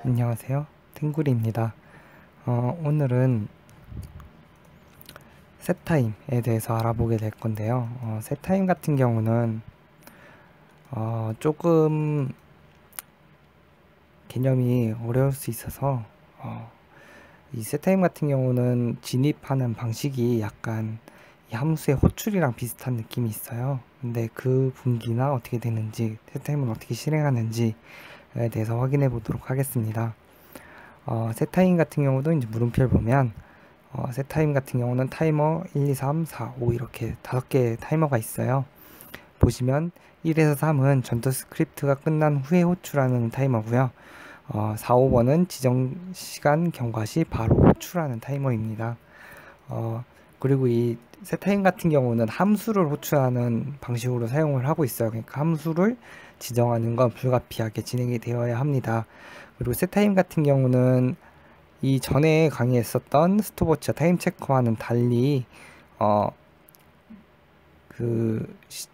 안녕하세요. 탱구리입니다. 오늘은 세타임에 대해서 알아보게 될 건데요. 세타임 같은 경우는 조금 개념이 어려울 수 있어서 이 세타임 같은 경우는 진입하는 방식이 약간 이 함수의 호출이랑 비슷한 느낌이 있어요. 근데 그 분기나 어떻게 되는지, 세타임을 어떻게 실행하는지에 대해서 확인해 보도록 하겠습니다. 세타임 같은 경우도 이제 물음표를 보면 세타임 같은 경우는 타이머 1, 2, 3, 4, 5 이렇게 5개의 타이머가 있어요. 보시면 1에서 3은 전투 스크립트가 끝난 후에 호출하는 타이머고요. 4, 5번은 지정 시간 경과 시 바로 호출하는 타이머입니다. 그리고 이 세타임 같은 경우는 함수를 호출하는 방식으로 사용을 하고 있어요. 그러니까 함수를 지정하는 건 불가피하게 진행이 되어야 합니다. 그리고 세타임 같은 경우는 이 전에 강의했었던 스톱워치와 타임 체커와는 달리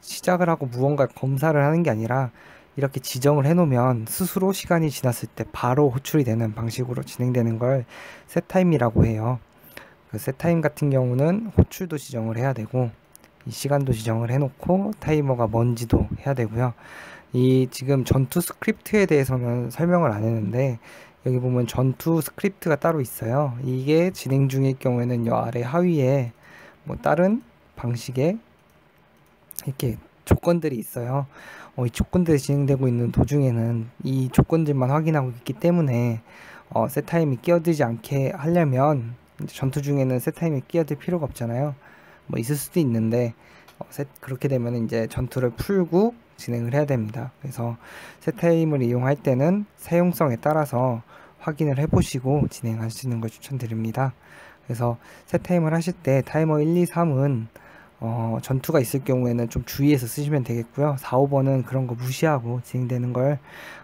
시작을 하고 무언가 검사를 하는 게 아니라 이렇게 지정을 해놓으면 스스로 시간이 지났을 때 바로 호출이 되는 방식으로 진행되는 걸 셋타임이라고 해요. 그 셋타임 같은 경우는 호출도 지정을 해야 되고 이 시간도 지정을 해놓고 타이머가 뭔지도 해야 되고요. 이 지금 전투 스크립트에 대해서는 설명을 안 했는데 여기 보면 전투 스크립트가 따로 있어요. 이게 진행 중일 경우에는 이 아래 하위에 뭐 다른 방식의 이렇게 조건들이 있어요. 이 조건들이 진행되고 있는 도중에는 이 조건들만 확인하고 있기 때문에 셋타임이 끼어들지 않게 하려면 전투 중에는 셋타임이 끼어들 필요가 없잖아요. 뭐 있을 수도 있는데 그렇게 되면 이제 전투를 풀고 진행을 해야 됩니다. 그래서 셋타임을 이용할 때는 사용성에 따라서 확인을 해보시고 진행하시는 걸 추천드립니다. 그래서 셋타임을 하실 때 타이머 1, 2, 3은 전투가 있을 경우에는 좀 주의해서 쓰시면 되겠고요. 4, 5번은 그런 거 무시하고 진행되는 걸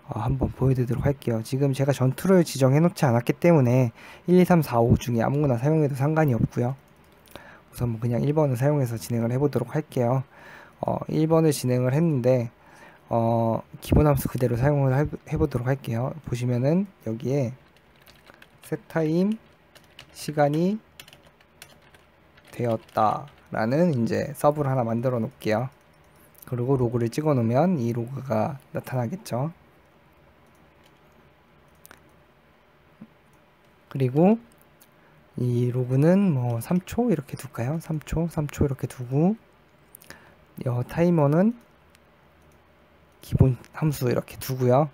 한번 보여드리도록 할게요. 지금 제가 전투를 지정해 놓지 않았기 때문에 1, 2, 3, 4, 5 중에 아무거나 사용해도 상관이 없고요. 우선 뭐 그냥 1번을 사용해서 진행을 해보도록 할게요. 1번을 진행을 했는데 기본 함수 그대로 사용을 해보도록 할게요. 보시면은 여기에 setTime 시간이 되었다 라는 이제 서브를 하나 만들어 놓을게요. 그리고 로그를 찍어 놓으면 이 로그가 나타나겠죠. 그리고 이 로그는 뭐 3초 이렇게 둘까요? 3초 이렇게 두고 타이머는 기본 함수 이렇게 두고요.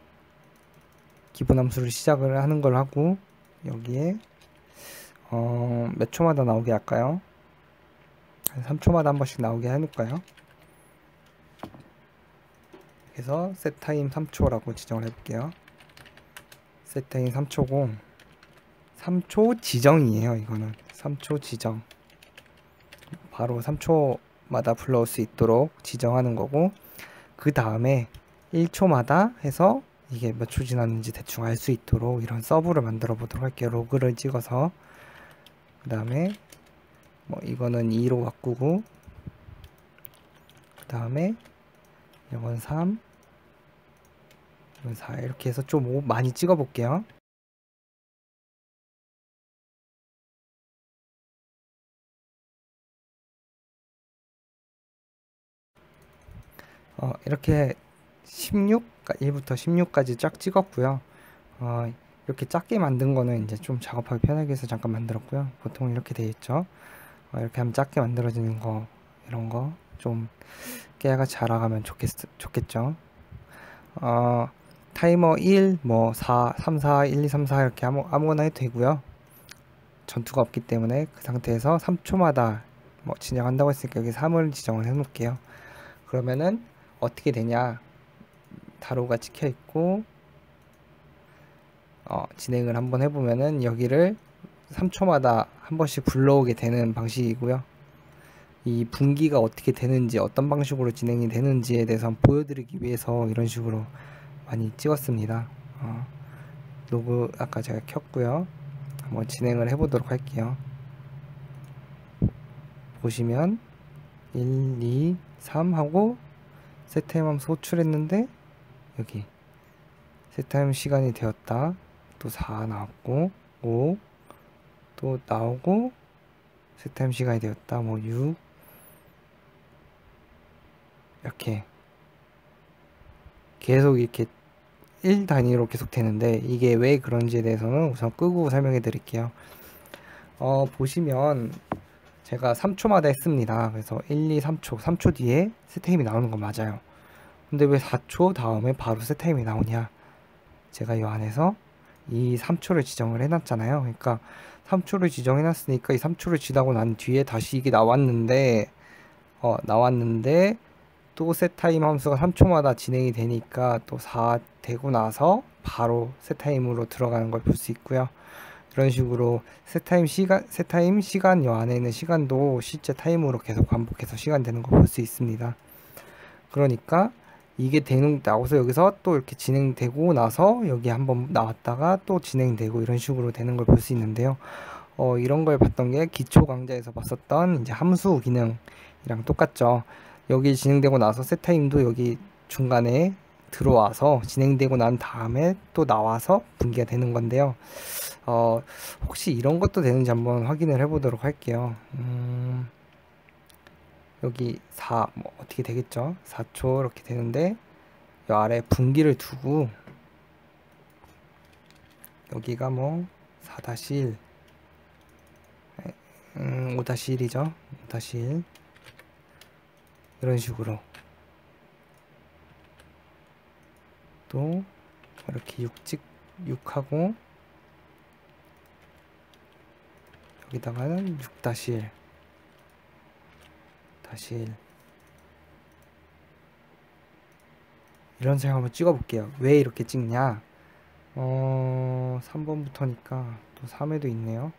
기본 함수를 시작을 하는 걸 하고 여기에 몇 초마다 나오게 할까요? 3초마다 한 번씩 나오게 해놓을까요? 그래서 setTime 3초라고 지정을 해볼게요. setTime 3초고 3초 지정이에요. 이거는 3초 지정, 바로 3초마다 불러올 수 있도록 지정하는 거고, 그 다음에 1초마다 해서 이게 몇 초 지났는지 대충 알 수 있도록 이런 서브를 만들어 보도록 할게요. 로그를 찍어서 그 다음에 뭐 이거는 2로 바꾸고, 그 다음에 이건 3, 이건 4 이렇게 해서 좀 많이 찍어 볼게요. 이렇게 16, 1부터 16까지 쫙 찍었고요. 이렇게 작게 만든 거는 이제 좀 작업하기 편하게 해서 잠깐 만들었고요. 보통 이렇게 돼 있죠. 이렇게 하면 작게 만들어지는 거, 이런 거 좀 깨알같이 알아가면 좋겠죠. 타이머 1, 뭐 4, 3, 4, 1, 2, 3, 4 이렇게 아무거나 해도 되고요. 전투가 없기 때문에 그 상태에서 3초마다 뭐 진행한다고 했으니까 여기 3을 지정을 해 놓을게요. 그러면은 어떻게 되냐, 다로가 찍혀 있고 진행을 한번 해보면은 여기를 3초마다 한 번씩 불러오게 되는 방식이고요. 이 분기가 어떻게 되는지, 어떤 방식으로 진행이 되는지에 대해서 보여드리기 위해서 이런 식으로 많이 찍었습니다. 로그 아까 제가 켰고요. 한번 진행을 해보도록 할게요. 보시면 1, 2, 3 하고 세타임 함수 호출했는데 여기 세타임 시간이 되었다 또 4 나왔고 5 또 나오고 세타임 시간이 되었다. 뭐 6 이렇게 계속 이렇게 1 단위로 계속 되는데 이게 왜 그런지에 대해서는 우선 끄고 설명해 드릴게요. 보시면 제가 3초마다 했습니다. 그래서 1, 2, 3초 뒤에 세타임이 나오는 건 맞아요. 근데 왜 4초 다음에 바로 세타임이 나오냐? 제가 이 안에서 이 3초를 지정을 해놨잖아요. 그러니까 3초를 지정해놨으니까 이 3초를 지나고 난 뒤에 다시 이게 나왔는데 또 세타임 함수가 3초마다 진행이 되니까 또 4 되고 나서 바로 세타임으로 들어가는 걸 볼 수 있고요. 이런 식으로 세타임 시간 요 안에 있는 시간도 실제 타임으로 계속 반복해서 시간 되는 거 볼 수 있습니다. 그러니까 이게 나와서 여기서 또 이렇게 진행되고 나서 여기 한번 나왔다가 또 진행되고 이런 식으로 되는 걸 볼 수 있는데요. 이런 걸 봤던 게 기초 강좌에서 봤었던 이제 함수 기능이랑 똑같죠. 여기 진행되고 나서 세타임도 여기 중간에 들어와서 진행되고 난 다음에 또 나와서 분기가 되는 건데요. 혹시 이런 것도 되는지 한번 확인을 해보도록 할게요. 여기 4, 뭐 어떻게 되겠죠? 4초 이렇게 되는데 이 아래 분기를 두고 여기가 뭐 4-1 5-1이죠. 5-1 이런 식으로 또 이렇게 6하고 여기다가는 6-1 이런 색 한번 찍어 볼게요. 왜 이렇게 찍냐? 3번부터니까 또 3에도 있네요.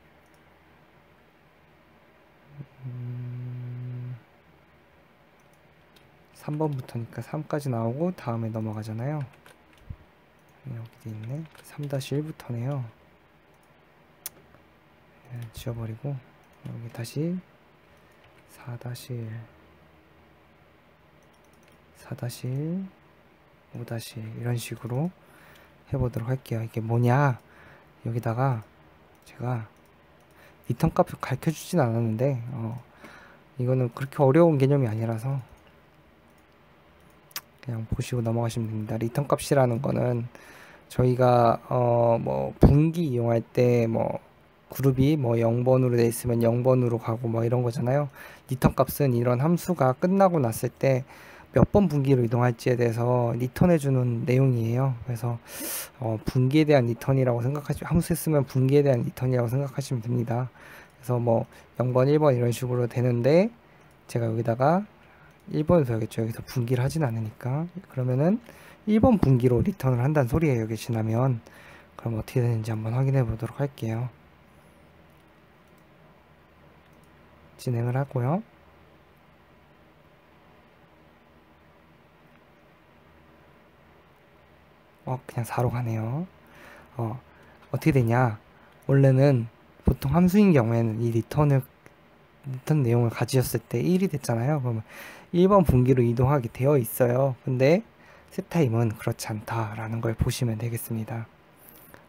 3번부터니까 3까지 나오고 다음에 넘어가잖아요. 여기도 있네. 3-1부터네요. 지워버리고 여기 다시 4-1 5-1 이런 식으로 해보도록 할게요. 이게 뭐냐? 여기다가 제가 리턴 값을 가르쳐주진 않았는데 이거는 그렇게 어려운 개념이 아니라서 그냥 보시고 넘어가시면 됩니다. 리턴 값이라는 거는 저희가 뭐 분기 이용할 때 뭐 그룹이 뭐 0번으로 돼 있으면 0번으로 가고 뭐 이런 거잖아요. 리턴 값은 이런 함수가 끝나고 났을 때 몇 번 분기로 이동할지에 대해서 리턴해주는 내용이에요. 그래서 분기에 대한 리턴이라고 함수 했으면 분기에 대한 리턴이라고 생각하시면 됩니다. 그래서 뭐 0번, 1번 이런 식으로 되는데 제가 여기다가 1번을 둬야겠죠. 여기서 분기를 하진 않으니까. 그러면은 1번 분기로 리턴을 한다는 소리예요. 여기 지나면. 그럼 어떻게 되는지 한번 확인해 보도록 할게요. 진행을 하고요. 그냥 4로 가네요. 어떻게 되냐? 원래는 보통 함수인 경우에는 이 리턴 내용을 가지셨을 때 1이 됐잖아요. 그러면 1번 분기로 이동하게 되어 있어요. 근데 세타임은 그렇지 않다라는 걸 보시면 되겠습니다.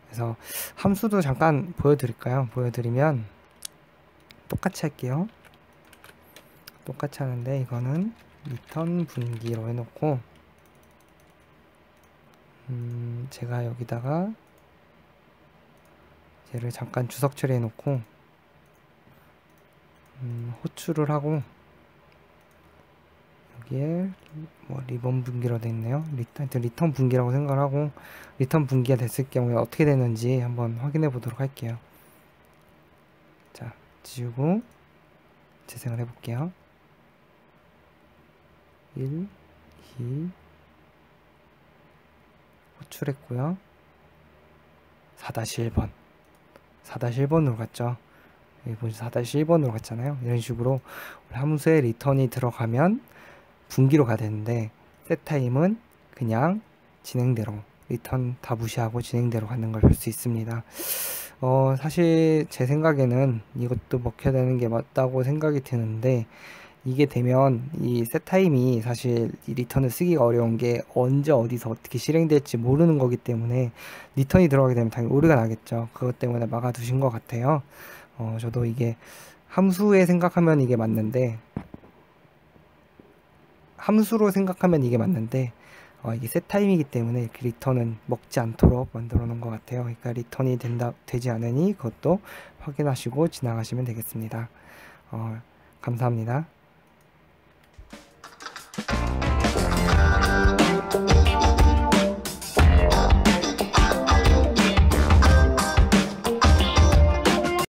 그래서 함수도 잠깐 보여드릴까요? 보여드리면 똑같이 할게요. 똑같이 하는데 이거는 리턴 분기로 해놓고 제가 여기다가 얘를 잠깐 주석 처리해 놓고 호출을 하고 여기에 뭐 리본 분기로 되어 있네요. 리턴 분기라고 생각을 하고 리턴 분기가 됐을 경우에 어떻게 되는지 한번 확인해 보도록 할게요. 자, 지우고 재생을 해 볼게요. 1, 2 호출했고요. 4-1번 4-1번으로 갔죠. 여기 보시면 4-1번으로 갔잖아요. 이런 식으로 함수에 리턴이 들어가면 분기로 가야 되는데 setTime은 그냥 진행대로 리턴 다 무시하고 진행대로 가는 걸 볼 수 있습니다. 사실 제 생각에는 이것도 먹혀야 되는 게 맞다고 생각이 드는데 이게 되면 이 셋타임이 사실 이 리턴을 쓰기가 어려운 게 언제 어디서 어떻게 실행될지 모르는 거기 때문에 리턴이 들어가게 되면 당연히 오류가 나겠죠. 그것 때문에 막아두신 것 같아요. 저도 이게 함수에 생각하면 이게 맞는데 함수로 생각하면 이게 맞는데 이게 셋 타임이기 때문에 이렇게 리턴은 먹지 않도록 만들어 놓은 것 같아요. 그러니까 리턴이 되지 않으니 그것도 확인하시고 지나가시면 되겠습니다. 감사합니다.